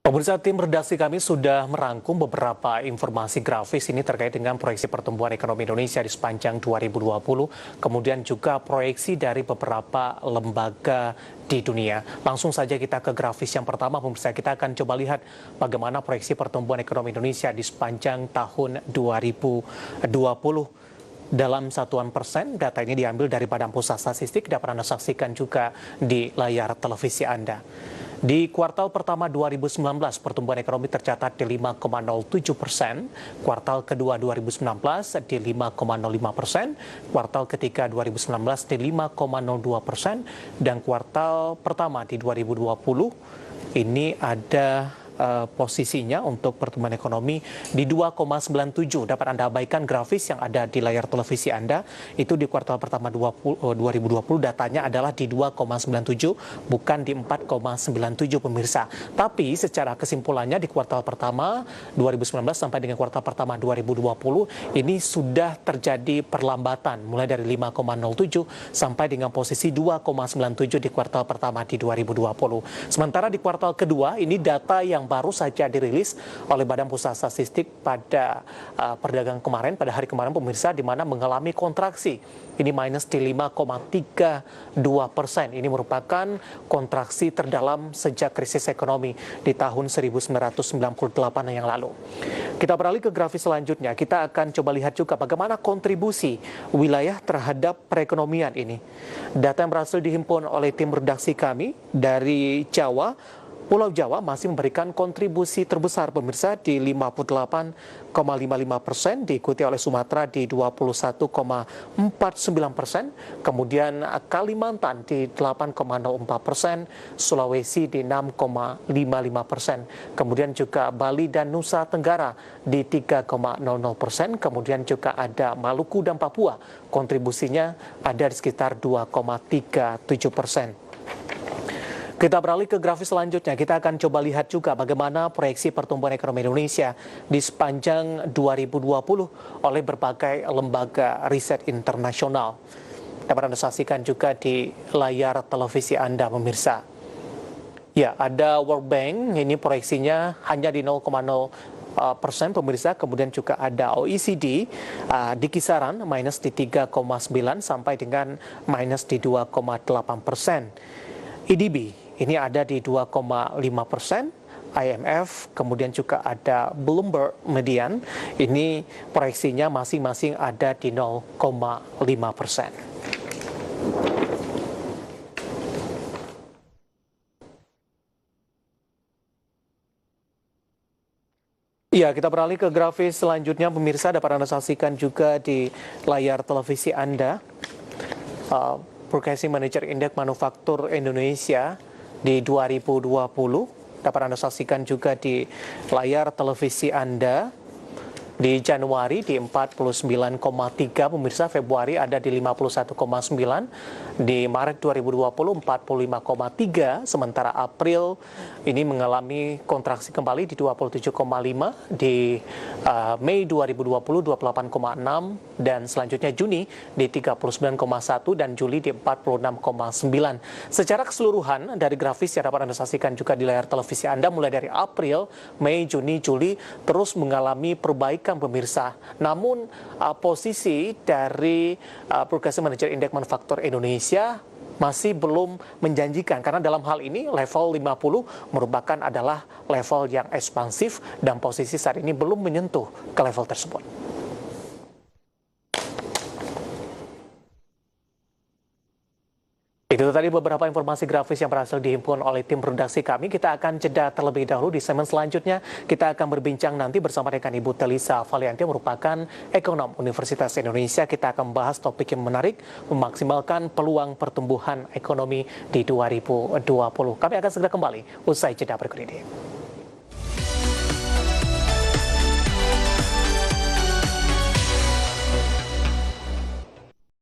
Pemirsa, tim redaksi kami sudah merangkum beberapa informasi grafis ini terkait dengan proyeksi pertumbuhan ekonomi Indonesia di sepanjang 2020, kemudian juga proyeksi dari beberapa lembaga di dunia. Langsung saja kita ke grafis yang pertama, pemirsa. Kita akan coba lihat bagaimana proyeksi pertumbuhan ekonomi Indonesia di sepanjang tahun 2020. Dalam satuan persen, data ini diambil dari Badan Pusat Statistik, dapat Anda saksikan juga di layar televisi Anda. Di kuartal pertama 2019, pertumbuhan ekonomi tercatat di 5,07%, kuartal kedua 2019 di 5,05%, kuartal ketiga 2019 di 5,02%, dan kuartal pertama di 2020 ini ada posisinya untuk pertumbuhan ekonomi di 2,97. Dapat Anda abaikan grafis yang ada di layar televisi Anda. Itu di kuartal pertama 2020 datanya adalah di 2,97, bukan di 4,97, pemirsa. Tapi secara kesimpulannya di kuartal pertama 2019 sampai dengan kuartal pertama 2020 ini sudah terjadi perlambatan mulai dari 5,07 sampai dengan posisi 2,97 di kuartal pertama di 2020. Sementara di kuartal kedua ini data yang baru saja dirilis oleh Badan Pusat Statistik pada perdagangan kemarin, pada hari kemarin, pemirsa, di mana mengalami kontraksi. Ini minus di 5,32%. Ini merupakan kontraksi terdalam sejak krisis ekonomi di tahun 1998 yang lalu. Kita beralih ke grafis selanjutnya. Kita akan coba lihat juga bagaimana kontribusi wilayah terhadap perekonomian ini. Data yang berhasil dihimpun oleh tim redaksi kami dari Jawa, Pulau Jawa masih memberikan kontribusi terbesar, pemirsa, di 58,55%, diikuti oleh Sumatera di 21,49%, kemudian Kalimantan di 8,04%, Sulawesi di 6,55%, kemudian juga Bali dan Nusa Tenggara di 3,00%, kemudian juga ada Maluku dan Papua, kontribusinya ada di sekitar 2,37%. Kita beralih ke grafis selanjutnya. Kita akan coba lihat juga bagaimana proyeksi pertumbuhan ekonomi Indonesia di sepanjang 2020 oleh berbagai lembaga riset internasional. Dapat Anda saksikan juga di layar televisi Anda, pemirsa. Ya, ada World Bank, ini proyeksinya hanya di 0,0%, pemirsa. Kemudian juga ada OECD di kisaran minus di 3,9 sampai dengan minus di 2,8%. IDB ini ada di 2,5%, IMF, kemudian juga ada Bloomberg Median, ini proyeksinya masing-masing ada di 0,5%. Ya, kita beralih ke grafis selanjutnya, pemirsa. Dapat Anda saksikan juga di layar televisi Anda. Purchasing Manager Indeks Manufaktur Indonesia di 2020 dapat Anda saksikan juga di layar televisi Anda. Di Januari di 49,3, pemirsa. Februari ada di 51,9, di Maret 2020 45,3, sementara April ini mengalami kontraksi kembali di 27,5, di Mei 2020 28,6, dan selanjutnya Juni di 39,1 dan Juli di 46,9. Secara keseluruhan dari grafis yang dapat Anda saksikan juga di layar televisi Anda, mulai dari April, Mei, Juni, Juli terus mengalami perbaikan, pemirsa. Namun posisi dari Purchasing Manager Indeks Manufaktur Indonesia masih belum menjanjikan, karena dalam hal ini level 50 merupakan adalah level yang ekspansif dan posisi saat ini belum menyentuh ke level tersebut. Itu tadi beberapa informasi grafis yang berhasil dihimpun oleh tim redaksi kami. Kita akan jeda terlebih dahulu. Di segmen selanjutnya kita akan berbincang nanti bersama dengan Ibu Telisa Valianti, merupakan ekonom Universitas Indonesia. Kita akan membahas topik yang menarik, memaksimalkan peluang pertumbuhan ekonomi di 2020. Kami akan segera kembali usai jeda berikut ini.